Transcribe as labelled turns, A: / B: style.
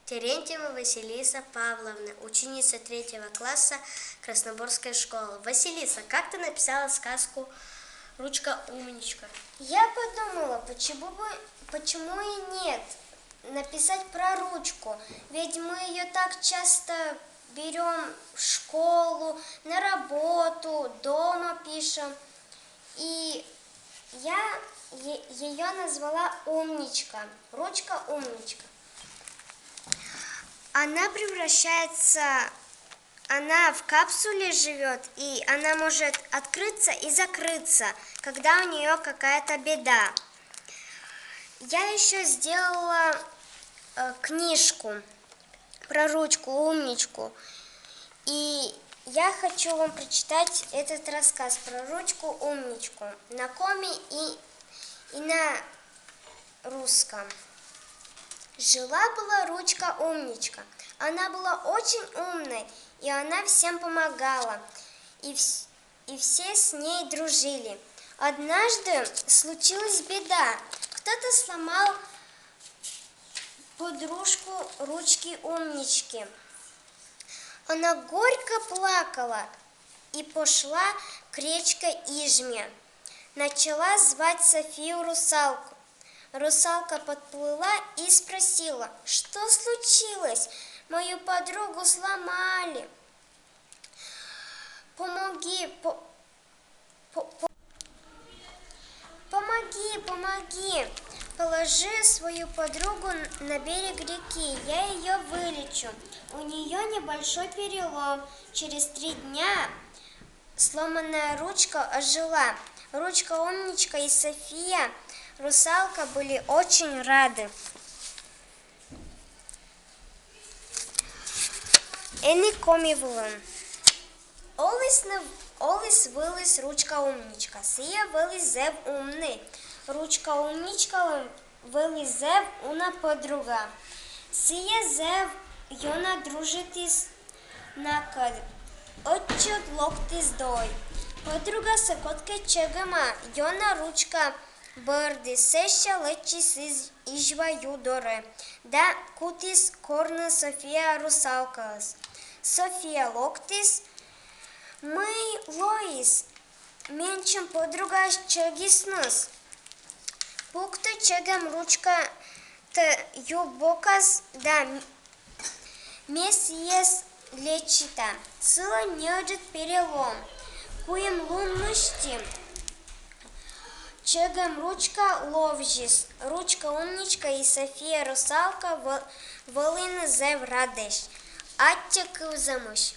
A: Терентьева Василиса Павловна, ученица 3 класса Красноборской школы. Василиса, как ты написала сказку «Ручка умничка»?
B: Я подумала, почему и нет написать про ручку, ведь мы ее так часто берем в школу, на работу, дома пишем. И я ее назвала «Умничка», ручка «Умничка». Она в капсуле живет, и она может открыться и закрыться, когда у нее какая-то беда. Я еще сделала книжку про ручку умничку, и я хочу вам прочитать этот рассказ про ручку умничку на коми и на русском. Жила-была ручка умничка. Она была очень умной, и она всем помогала, и все с ней дружили. Однажды случилась беда. Кто-то сломал подружку ручки умнички. Она горько плакала и пошла к речке Ижме. Начала звать Софию русалку. Русалка подплыла и спросила: что случилось? Мою подругу сломали. Помоги. Положи свою подругу на берег реки, я ее вылечу. У нее небольшой перелом. Через 3 дня сломанная ручка ожила. Ручка умничка и София русалка были очень рады. Eni komivlun. Олис вились ручка умничка. Сия вились зев умний. Ручка умничка вились зев уна подруга. Сия зев йона дружитис накад. Отчет локтис дой. Подруга сокотке чегама. Йона ручка бърди. Сеща лечис ижва доре. Да кутис корна София русалкас. София локтис. Мăi, Lois, менчим подруга чегиснус. Пукты чегам ручка т юбокас да мес ес лечита. Сыла неджет перелом. Куем луннущти. Чегам ручка ловжис. Ручка умничка и София русалка волын зев радеш. Аття кылзамыш.